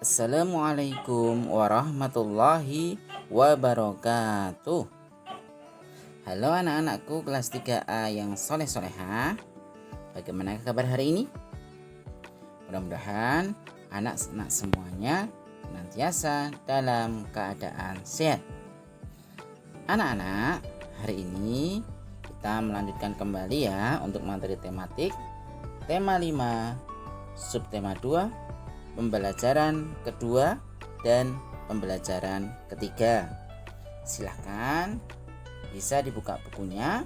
Assalamualaikum warahmatullahi wabarakatuh. Halo anak-anakku kelas 3A yang soleh-soleha. Bagaimana kabar hari ini? Mudah-mudahan anak-anak semuanya senantiasa dalam keadaan sehat. Anak-anak, hari ini kita melanjutkan kembali ya untuk materi tematik tema 5, subtema 2, pembelajaran kedua dan pembelajaran ketiga. Silahkan bisa dibuka bukunya.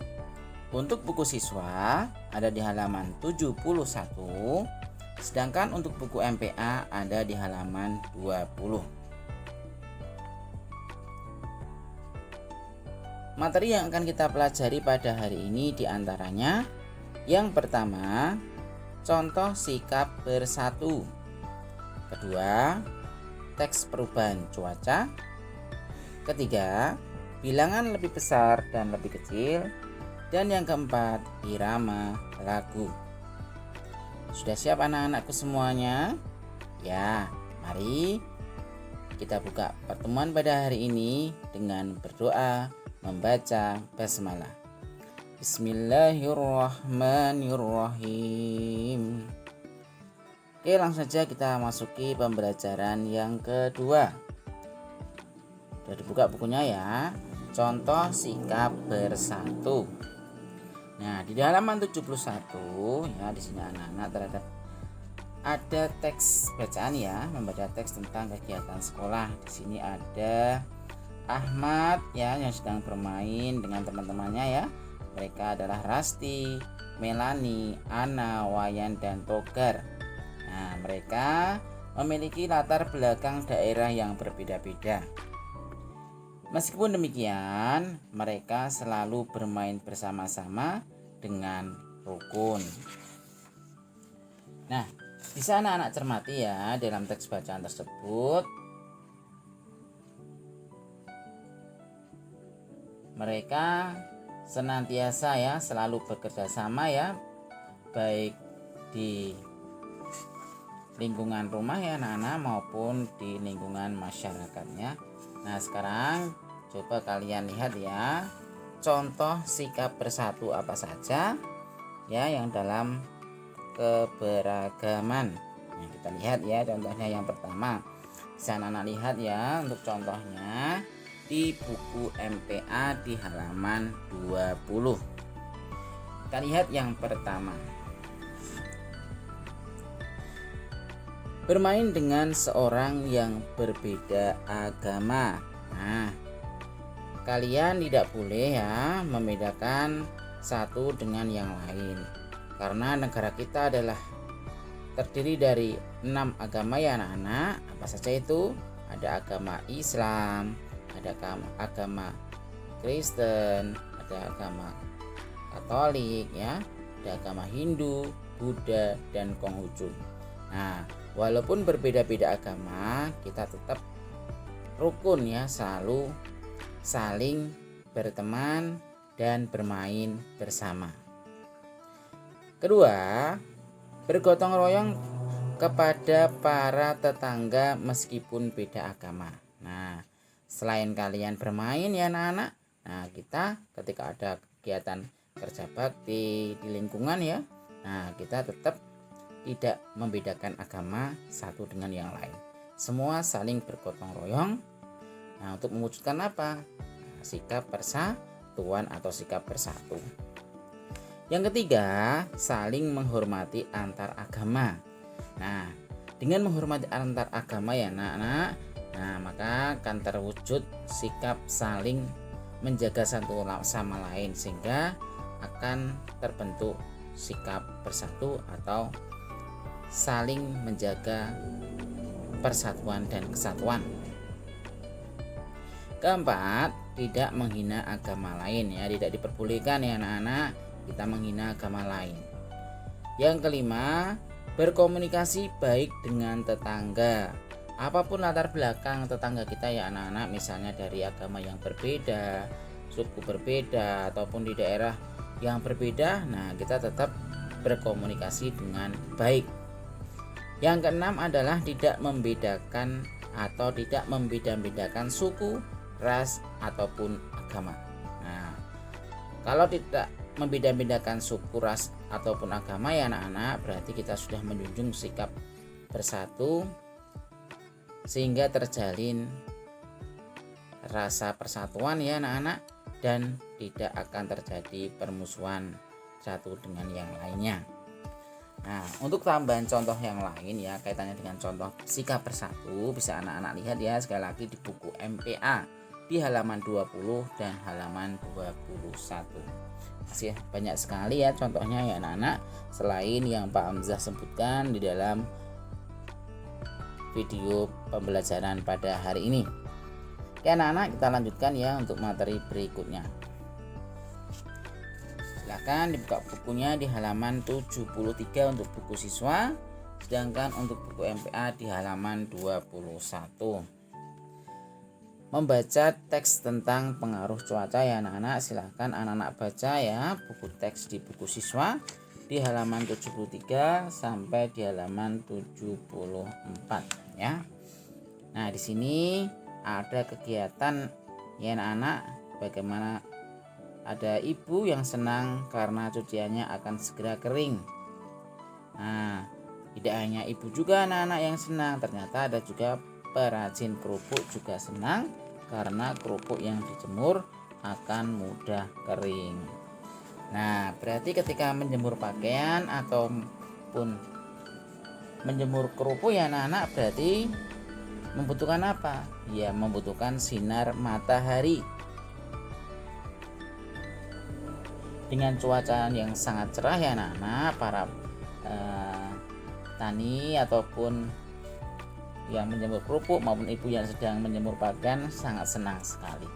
Untuk buku siswa ada di halaman 71, sedangkan untuk buku MPA ada di halaman 20. Materi yang akan kita pelajari pada hari ini diantaranya yang pertama, contoh sikap bersatu. Kedua, teks perubahan cuaca. Ketiga, bilangan lebih besar dan lebih kecil. Dan yang keempat, irama lagu. Sudah siap anak-anakku semuanya? Ya, mari kita buka pertemuan pada hari ini dengan berdoa membaca basmalah. Bismillahirrahmanirrahim. Oke, langsung saja kita masuki pembelajaran yang kedua. Sudah dibuka bukunya ya. Contoh sikap bersatu. Nah, di halaman 71 ya, di sini anak-anak terhadap ada teks bacaan ya, membaca teks tentang kegiatan sekolah. Di sini ada Ahmad ya yang sedang bermain dengan teman-temannya ya. Mereka adalah Rasti, Melani, Ana, Wayan dan Togar. Nah, mereka memiliki latar belakang daerah yang berbeda-beda. Meskipun demikian, mereka selalu bermain bersama-sama dengan rukun. Nah, bisa anak-anak cermati ya dalam teks bacaan tersebut. Mereka senantiasa ya selalu bekerja sama ya, baik di lingkungan rumah ya anak-anak maupun di lingkungan masyarakatnya. Nah, sekarang coba kalian lihat ya contoh sikap bersatu apa saja ya yang dalam keberagaman. Nah, kita lihat ya contohnya yang pertama. Bisa anak-anak lihat ya untuk contohnya di buku MPA di halaman 20. Kita lihat yang pertama. Bermain dengan seorang yang berbeda agama. Nah, kalian tidak boleh ya membedakan satu dengan yang lain. Karena negara kita adalah terdiri dari 6 agama ya anak-anak. Apa saja itu? Ada agama Islam, ada agama Kristen, ada agama Katolik ya, ada agama Hindu, Buddha dan Konghucu. Nah, walaupun berbeda-beda agama, kita tetap rukun ya, selalu saling berteman dan bermain bersama. Kedua, bergotong royong kepada para tetangga meskipun beda agama. Nah, selain kalian bermain ya anak-anak, nah kita ketika ada kegiatan kerja bakti di lingkungan ya, nah kita tetap tidak membedakan agama satu dengan yang lain. Semua saling bergotong royong. Nah, untuk mewujudkan apa? Nah, sikap persatuan atau sikap bersatu. Yang ketiga, saling menghormati antar agama. Nah, dengan menghormati antar agama ya anak-anak, nah maka akan terwujud sikap saling menjaga satu sama lain sehingga akan terbentuk sikap bersatu atau saling menjaga persatuan dan kesatuan. Keempat, tidak menghina agama lain ya, tidak diperbolehkan ya anak-anak kita menghina agama lain. Yang kelima, berkomunikasi baik dengan tetangga. Apapun latar belakang tetangga kita ya anak-anak, misalnya dari agama yang berbeda, suku berbeda ataupun di daerah yang berbeda, nah kita tetap berkomunikasi dengan baik. Yang keenam adalah tidak membedakan atau tidak membeda-bedakan suku, ras, ataupun agama. Nah, kalau tidak membeda-bedakan suku, ras, ataupun agama ya anak-anak, berarti kita sudah menjunjung sikap bersatu sehingga terjalin rasa persatuan ya anak-anak, dan tidak akan terjadi permusuhan satu dengan yang lainnya. Nah, untuk tambahan contoh yang lain ya kaitannya dengan contoh sikap bersatu, bisa anak-anak lihat ya sekali lagi di buku MPA di halaman 20 dan halaman 21. Masih banyak sekali ya contohnya ya anak-anak, selain yang Pak Hamzah sebutkan di dalam video pembelajaran pada hari ini. Oke anak-anak, kita lanjutkan ya untuk materi berikutnya. Silakan dibuka bukunya di halaman 73 untuk buku siswa, sedangkan untuk buku MPA di halaman 21. Membaca teks tentang pengaruh cuaca ya anak-anak, silakan anak-anak baca ya buku teks di buku siswa di halaman 73 sampai di halaman 74 ya. Nah, di sini ada kegiatan ya anak-anak, bagaimana ada ibu yang senang karena cuciannya akan segera kering. Nah, tidak hanya ibu juga anak-anak yang senang, ternyata ada juga perajin kerupuk juga senang karena kerupuk yang dijemur akan mudah kering. Nah, berarti ketika menjemur pakaian ataupun menjemur kerupuk ya anak-anak, berarti membutuhkan apa? Ya, membutuhkan sinar matahari. Dengan cuaca yang sangat cerah ya anak-anak, para tani ataupun yang menjemur kerupuk maupun ibu yang sedang menjemur pakaian sangat senang sekali.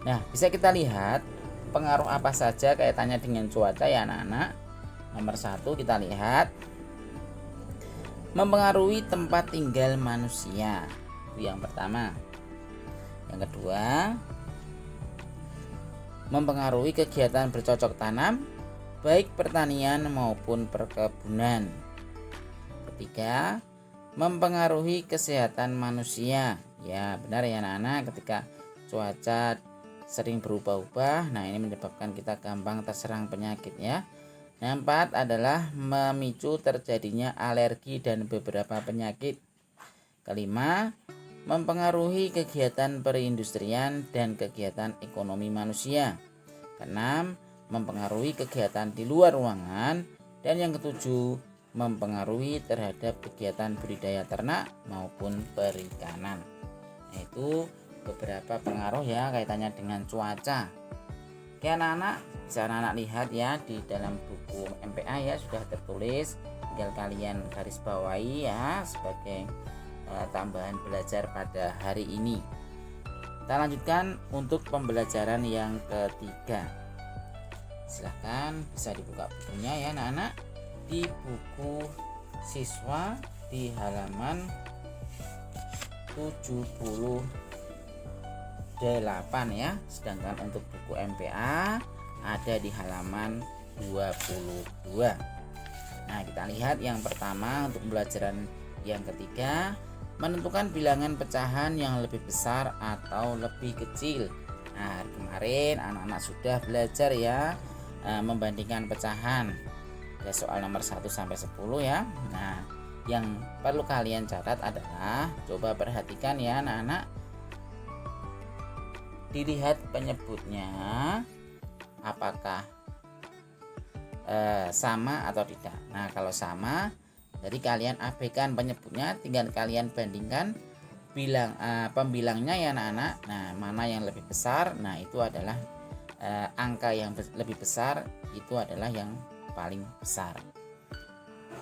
Nah, bisa kita lihat pengaruh apa saja kaitannya dengan cuaca ya anak-anak. Nomor 1 kita lihat mempengaruhi tempat tinggal manusia, itu yang pertama. Yang kedua, mempengaruhi kegiatan bercocok tanam, baik pertanian maupun perkebunan. Ketiga, mempengaruhi kesehatan manusia. Ya benar ya anak-anak, ketika cuaca sering berubah-ubah, nah ini menyebabkan kita gampang terserang penyakit ya. Yang 4 adalah memicu terjadinya alergi dan beberapa penyakit. Kelima, mempengaruhi kegiatan perindustrian dan kegiatan ekonomi manusia. Keenam, mempengaruhi kegiatan di luar ruangan. Dan yang ketujuh, mempengaruhi terhadap kegiatan budidaya ternak maupun perikanan. Itu beberapa pengaruh ya kaitannya dengan cuaca. Oke anak-anak, bisa anak-anak lihat ya di dalam buku MPA ya sudah tertulis, tinggal kalian garis bawahi ya sebagai tambahan belajar pada hari ini. Kita lanjutkan untuk pembelajaran yang ketiga. Silahkan bisa dibuka bukunya ya anak-anak di buku siswa di halaman 78 ya, sedangkan untuk buku MPA ada di halaman 22. Nah, kita lihat yang pertama untuk pembelajaran yang ketiga, menentukan bilangan pecahan yang lebih besar atau lebih kecil. Nah, kemarin anak-anak sudah belajar ya membandingkan pecahan. Ya, soal nomor 1 sampai 10 ya. Nah, yang perlu kalian catat adalah coba perhatikan ya anak-anak, dilihat penyebutnya apakah sama atau tidak. Nah, kalau sama, jadi kalian abaikan penyebutnya, tinggal kalian bandingkan pembilangnya ya anak-anak. Nah, mana yang lebih besar? Nah, itu adalah angka yang lebih besar itu adalah yang paling besar.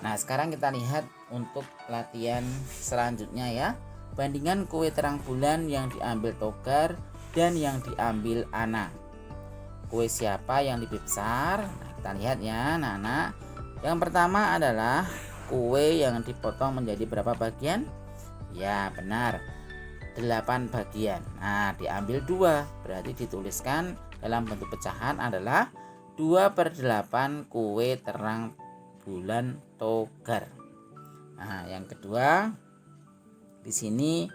Nah, sekarang kita lihat untuk latihan selanjutnya ya. Bandingkan kue terang bulan yang diambil Togar dan yang diambil Ana. Kue siapa yang lebih besar? Nah, kita lihat ya anak-anak. Yang pertama adalah kue yang dipotong menjadi berapa bagian? Ya benar, 8 bagian. Nah, diambil 2, berarti dituliskan dalam bentuk pecahan adalah 2/8 kue terang bulan Togar. Nah, yang kedua di sini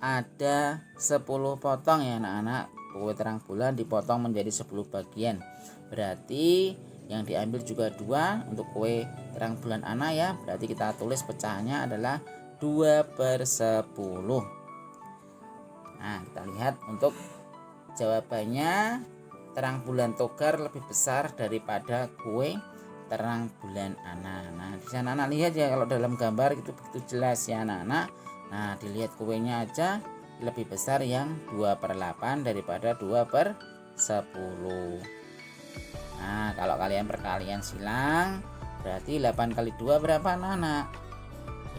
ada 10 potong ya anak-anak. Kue terang bulan dipotong menjadi 10 bagian. Berarti yang diambil juga 2 untuk kue terang bulan anak ya. Berarti kita tulis pecahannya adalah 2/10. Nah, kita lihat untuk jawabannya, terang bulan Togar lebih besar daripada kue terang bulan anak. Nah, di sana anak lihat ya, kalau dalam gambar itu begitu jelas ya anak-anak. Nah, dilihat kuenya aja lebih besar yang 2/8 daripada 2/10. Nah, kalau kalian perkalian silang berarti 8 kali 2 berapa anak-anak?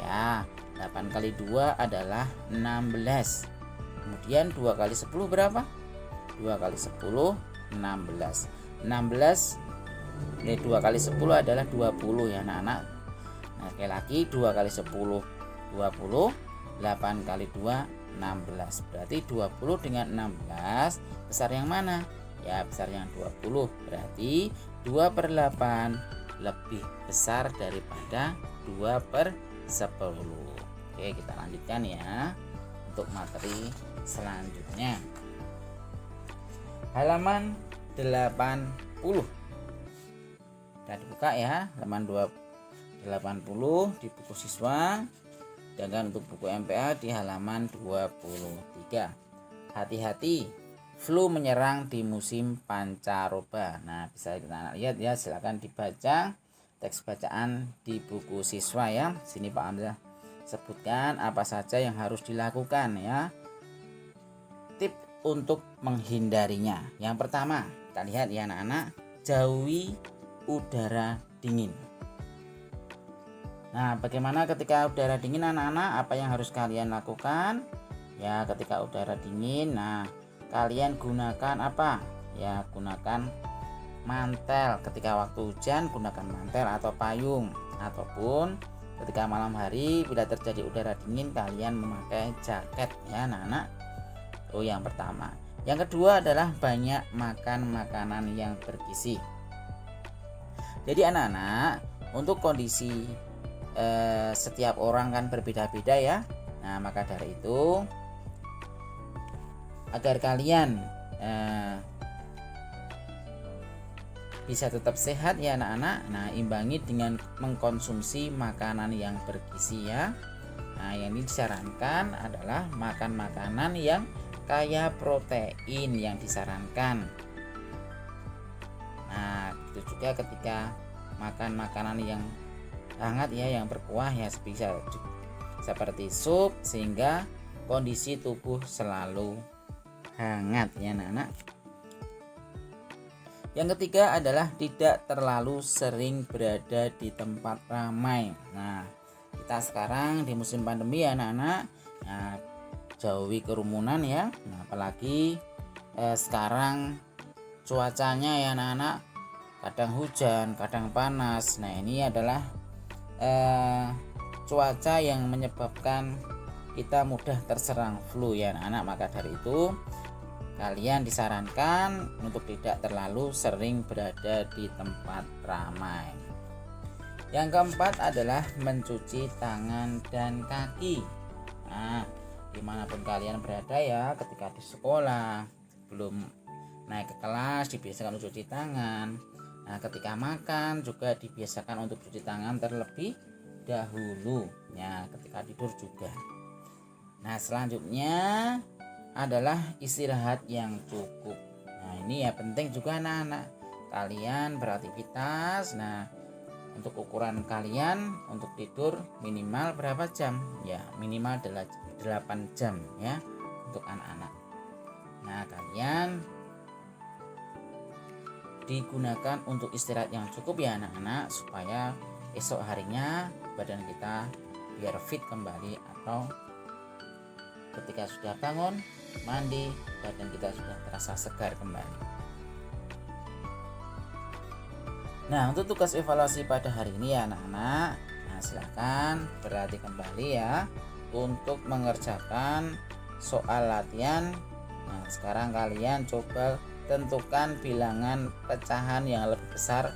Ya, 8 kali 2 adalah 16. Kemudian 2 kali 10 berapa? 2 kali 10 16. 16 2 kali 10 adalah 20 ya anak-anak. Nah, sekali lagi 2 kali 10 20, 8 kali 2 16. Berarti 20 dengan 16 besar yang mana? Ya, besar yang 20. Berarti 2/8 lebih besar daripada 2/10. Oke, kita lanjutkan ya untuk materi selanjutnya. Halaman 80. Kita dibuka ya, halaman 80 di buku siswa. Sedangkan untuk buku MPA di halaman 23. Hati-hati, flu menyerang di musim pancaroba. Nah, bisa kita lihat ya, silakan dibaca teks bacaan di buku siswa ya. Sini Pak Hamzah sebutkan apa saja yang harus dilakukan ya. Tip untuk menghindarinya. Yang pertama, kita lihat ya anak-anak, jauhi udara dingin. Nah, bagaimana ketika udara dingin anak-anak? Apa yang harus kalian lakukan? Ya, ketika udara dingin, nah kalian gunakan apa? Ya, gunakan mantel. Ketika waktu hujan gunakan mantel atau payung. Ataupun ketika malam hari bila terjadi udara dingin kalian memakai jaket ya anak-anak. Oh, yang pertama. Yang kedua adalah banyak makan makanan yang bergizi. Jadi anak-anak, untuk kondisi setiap orang kan berbeda-beda ya. Nah, maka dari itu agar kalian bisa tetap sehat ya anak-anak, nah imbangi dengan mengkonsumsi makanan yang bergizi ya. Nah, yang disarankan adalah makan makanan yang kaya protein yang disarankan. Nah, itu juga ketika makan makanan yang hangat ya, yang berkuah ya, bisa seperti sup sehingga kondisi tubuh selalu hangat ya anak-anak. Yang ketiga adalah tidak terlalu sering berada di tempat ramai. Nah, kita sekarang di musim pandemi ya anak-anak. Nah, jauhi kerumunan ya. Nah, apalagi sekarang cuacanya ya anak-anak, kadang hujan, kadang panas. Nah, ini adalah cuaca yang menyebabkan kita mudah terserang flu ya anak-anak. Maka dari itu kalian disarankan untuk tidak terlalu sering berada di tempat ramai. Yang keempat adalah mencuci tangan dan kaki. Nah, dimanapun kalian berada ya, ketika di sekolah, belum naik ke kelas dibiasakan untuk cuci tangan. Nah, ketika makan juga dibiasakan untuk cuci tangan terlebih dahulu ya, ketika tidur juga. Nah, selanjutnya adalah istirahat yang cukup. Nah, ini ya penting juga anak-anak. Kalian beraktivitas. Nah, untuk ukuran kalian untuk tidur minimal berapa jam? Ya, minimal 8 jam ya untuk anak-anak. Nah, kalian digunakan untuk istirahat yang cukup ya anak-anak, supaya esok harinya badan kita biar fit kembali, atau ketika sudah bangun mandi badan kita sudah terasa segar kembali. Nah, untuk tugas evaluasi pada hari ini ya anak-anak, nah silakan berarti kembali ya untuk mengerjakan soal latihan. Nah, sekarang kalian coba tentukan bilangan pecahan yang lebih besar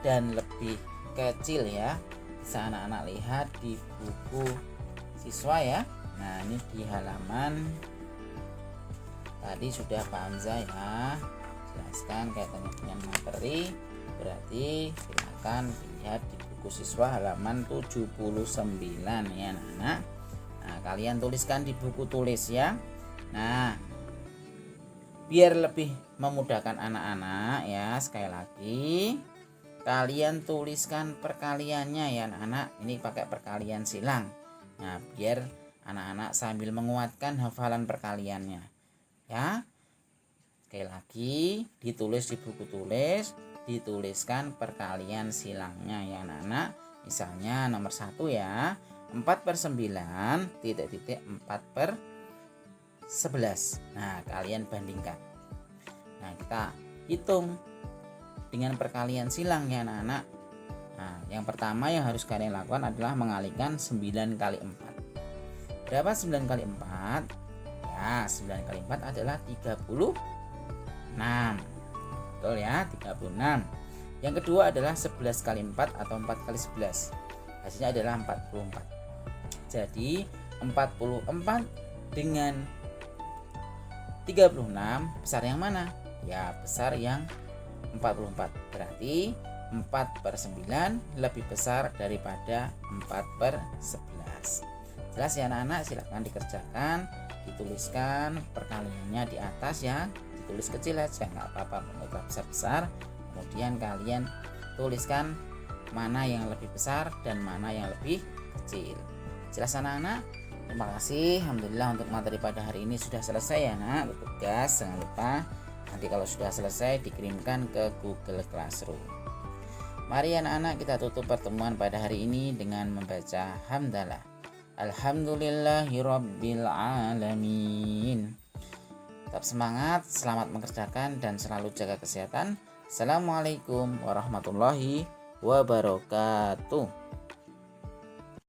dan lebih kecil ya. Bisa anak-anak lihat di buku siswa ya. Nah, ini di halaman tadi sudah Pak Hamzah ya jelaskan kaitannya dengan materi. Berarti silakan lihat di buku siswa halaman 79 ya anak-anak. Nah, kalian tuliskan di buku tulis ya. Nah, biar lebih memudahkan anak-anak ya, sekali lagi kalian tuliskan perkaliannya ya anak-anak. Ini pakai perkalian silang. Nah, biar anak-anak sambil menguatkan hafalan perkaliannya ya. Sekali lagi ditulis di buku tulis, dituliskan perkalian silangnya ya anak-anak. Misalnya nomor 1 ya, 4/9 titik-titik 4/11. Nah, kalian bandingkan. Nah, kita hitung dengan perkalian silang ya anak-anak. Nah, yang pertama yang harus kalian lakukan adalah mengalihkan 9 kali 4. Berapa 9 kali 4? Ya, 9 kali 4 adalah 36. Betul ya, 36. Yang kedua adalah 11 kali 4 atau 4 kali 11. Hasilnya adalah 44. Jadi 44 dengan 36 besar yang mana? Ya, besar yang 44. Berarti 4/9 lebih besar daripada 4/11. Jelas ya anak-anak, silakan dikerjakan, dituliskan perkaliannya di atas ya, ditulis kecil aja nggak apa-apa, enggak besar-besar. Kemudian kalian tuliskan mana yang lebih besar dan mana yang lebih kecil. Jelas anak-anak? Terima kasih. Alhamdulillah untuk materi pada hari ini sudah selesai ya nak. Tugas jangan lupa nanti kalau sudah selesai dikirimkan ke Google Classroom. Mari anak-anak kita tutup pertemuan pada hari ini dengan membaca hamdalah. Alhamdulillahirabbil alamin. Tetap semangat, selamat mengerjakan dan selalu jaga kesehatan. Assalamualaikum warahmatullahi wabarakatuh.